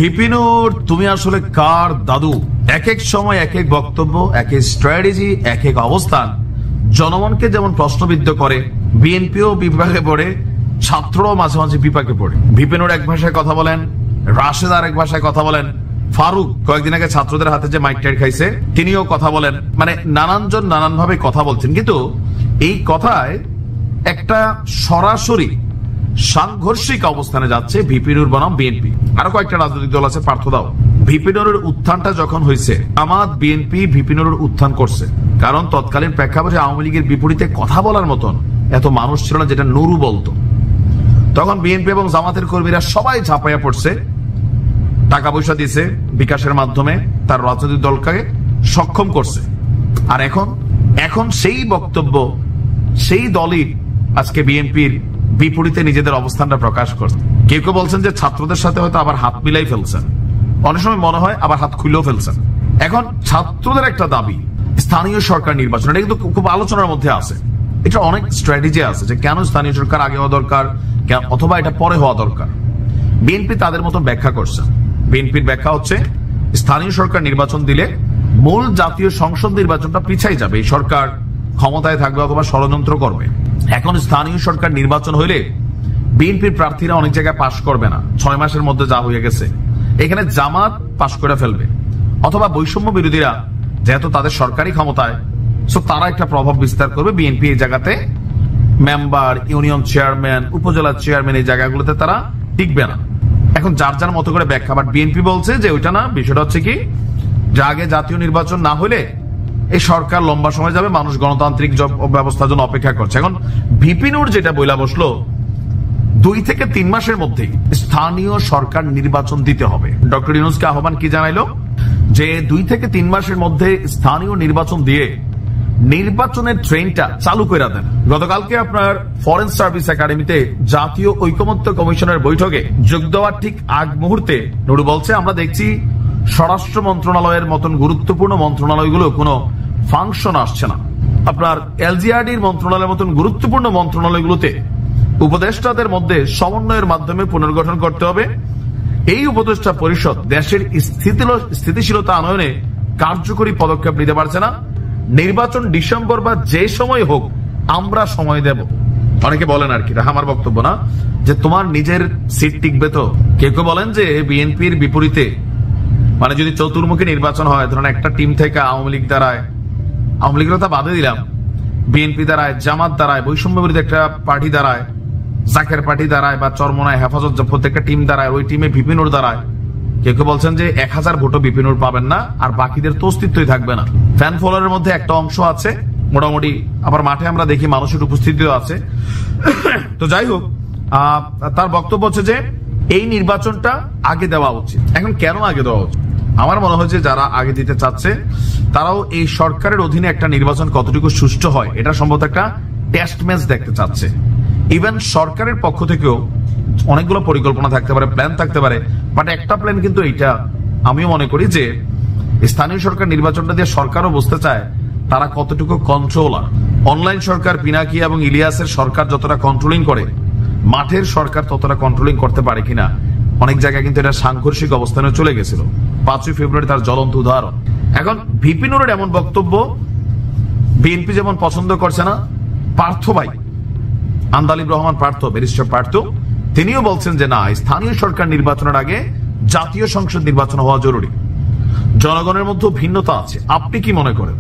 VP নূর, তুমি আসলে কার দাদু? এক এক সময় এক এক বক্তব্য, এক এক স্ট্র্যাটেজি, এক এক অবস্থান জনগণকে যেমন প্রশ্নবিদ্ধ করে, বিএনপিও বিপাকে পড়ে, ছাত্ররাও মাঝে মাঝে বিপাকে পড়ে। ভিপি নূর এক ভাষায় কথা বলেন, রাশেদ আর এক ভাষায় কথা বলেন, ফারুক কয়েকদিন আগে ছাত্রদের হাতে যে মাইক টাইট খাইছে তিনিও কথা বলেন। মানে নানানজন নানান ভাবে কথা বলছেন, কিন্তু এই কথায় একটা সরাসরি সাংঘর্ষিক অবস্থানে যাচ্ছে ভিপি নূর বনাম বিএনপি। আরো কয়েকটা রাজনৈতিক দল আছে, পার্থ দাও। ভিপি নূরের উত্থানটা যখন হয়েছে, জামাত বিএনপি ভিপি নূরের উত্থান করছে, কারণ তৎকালীন প্রেক্ষাপটে আওয়ামী লীগের বিপরীতে কথা বলার মতন এত মানুষ ছিল না যেটা নুরু বলতো। তখন বিএনপি এবং জামাতের কর্মীরা সবাই ঝাঁপাইয়া পড়ছে, টাকা পয়সা দিছে বিকাশের মাধ্যমে, তার রাজনৈতিক দলকে সক্ষম করছে। আর এখন সেই বক্তব্য, সেই দলই আজকে বিএনপির বিপরীতে নিজেদের অবস্থানটা প্রকাশ করছে। কেউ কেউ বলছেন যে ছাত্রদের সাথে হয়তো আবার হাত মিলাই ফেলছেন, অনেক সময় মনে হয় আবার হাত খুলেও ফেলছেন। এখন ছাত্রদের একটা দাবি স্থানীয় সরকার নির্বাচন, এটা কিন্তু খুব আলোচনার মধ্যে আছে। এটা অনেক স্ট্র্যাটেজি আছে যে কেন স্থানীয় সরকার আগে হওয়া দরকার অথবা এটা পরে হওয়া দরকার। বিএনপি তাদের মতো ব্যাখ্যা করছে। বিএনপির ব্যাখ্যা হচ্ছে স্থানীয় সরকার নির্বাচন দিলে মূল জাতীয় সংসদ নির্বাচনটা পিছাই যাবে, এই সরকার ক্ষমতায় থাকবে অথবা ষড়যন্ত্র করবে। এখন স্থানীয় সরকার নির্বাচন হইলে বিএনপির প্রার্থীরা অনেক জায়গায় পাশ করবে না, 6 মাসের মধ্যে যা হয়ে গেছে। এখানে জামাত পাশ করে ফেলবে, অথবা বৈষম্য বিরোধীরা যেহেতু তাদের সরকারি ক্ষমতায়, তারা একটা প্রভাব বিস্তার করবে। বিএনপি এই জায়গাতে মেম্বার, ইউনিয়ন চেয়ারম্যান, উপজেলা চেয়ারম্যান এই জায়গাগুলোতে তারা টিকবে না। এখন যার যার মতো করে ব্যাখ্যা, বাট বিএনপি বলছে যে ওইটা না, বিষয়টা হচ্ছে কি যে আগে জাতীয় নির্বাচন না হলে এই সরকার লম্বা সময় যাবে, মানুষ গণতান্ত্রিক ব্যবস্থার জন্য অপেক্ষা করছে। এখন ভিপি নূর যেটা বইলা বসলো, 2 থেকে 3 মাসের মধ্যেই স্থানীয় সরকার নির্বাচন দিতে হবে। ডক্টর ইউনূসকে আহ্বান কি জানাইলো যে 2 থেকে 3 মাসের মধ্যে স্থানীয় নির্বাচন দিয়ে নির্বাচনের ট্রেনটা চালু করে দেন। গতকালকে আপনার ফরেন সার্ভিস একাডেমিতে জাতীয় ঐকমত্য কমিশনের বৈঠকে যোগ দেওয়ার ঠিক আগ মুহূর্তে নুরু বলছে, আমরা দেখছি স্বরাষ্ট্র মন্ত্রণালয়ের মতন গুরুত্বপূর্ণ মন্ত্রণালয়গুলো কোনো ফাংশন আসছে না। আপনার এলজিআরডির মন্ত্রণালয়ের মতন গুরুত্বপূর্ণ মন্ত্রণালয়গুলোতে উপদেষ্টাদের মধ্যে সমন্বয়ের মাধ্যমে পুনর্গঠন করতে হবে। এই উপদেষ্টা পরিষদ দেশের স্থিতিশীলতা আনয়নে কার্যকরী পদক্ষেপ নিতে পারছে না। নির্বাচন ডিসেম্বর বা যে সময় হোক, আমরা সময় দেব। অনেকে বলেন আর কি, আমার বক্তব্য না, যে তোমার নিজের সিট টিকবে তো। কেউ কেউ বলেন যে বিএনপির বিপরীতে, মানে যদি চতুর্মুখী নির্বাচন হয়, ধরেন একটা টিম থেকে আওয়ামী লীগ দাঁড়ায়, আওয়ামী লীগের কথা বাদে দিলাম, বিএনপি দাঁড়ায়, জামাত দাঁড়ায়, বৈষম্য বিরোধী একটা পার্টি দাঁড়ায়, জাকের পার্টি দাঁড়ায়, বা চরমনায় হেফাজত, প্রত্যেকটা টিম দাঁড়ায়, ওই টিমে ভিপি নূর দাঁড়ায়। কেউ কেউ বলছেন যে 1000 ভোটও ভিপি নূর পাবেন না, আর বাকিদের তো অস্তিত্বই থাকবে না। ফ্যান ফলোয়ারের মধ্যে একটা অংশ আছে মোটামুটি, আবার মাঠে আমরা দেখি মানুষের উপস্থিতিও আছে। তো যাই হোক, তার বক্তব্য হচ্ছে যে এই নির্বাচনটা আগে দেওয়া উচিত। এখন কেন আগে দেওয়া উচিত? আমার মনে হচ্ছে যারা আগে দিতে চাচ্ছে তারাও এই সরকারের অধীনে একটা নির্বাচন কতটুকু সুষ্ঠু হয় এটা সম্ভবত একটা টেস্ট ম্যাচ দেখতে চাচ্ছে। ইভেন সরকারের পক্ষ থেকেও অনেকগুলো পরিকল্পনা থাকতে পারে, প্ল্যান থাকতে পারে, বাট একটা প্ল্যান কিন্তু এইটা আমিও মনে করি যে স্থানীয় সরকার নির্বাচনটা দিয়ে সরকারও বুঝতে চায় তারা কতটুকু কন্ট্রোলার। অনলাইন সরকার পিনাকি এবং ইলিয়াসের সরকার যতটা কন্ট্রোলিং করে, মাঠের সরকার ততটা কন্ট্রোলিং করতে পারে কিনা। অনেক জায়গায় কিন্তু এটা সাংঘর্ষিক অবস্থানে চলে গেছিল। 5ই ফেব্রুয়ারি তার জ্বলন্ত উদাহরণ। এখন ভিপি নূরের এমন বক্তব্য বিএনপি যেমন পছন্দ করছে না, পার্থ ভাই আন্দালিব রহমান পার্থ, ব্যারিস্টার পার্থ, তিনিও বলছেন যে না, স্থানীয় সরকার নির্বাচনের আগে জাতীয় সংসদ নির্বাচন হওয়া জরুরি। জনগণের মধ্যে ভিন্নতা আছে, আপনি কি মনে করেন?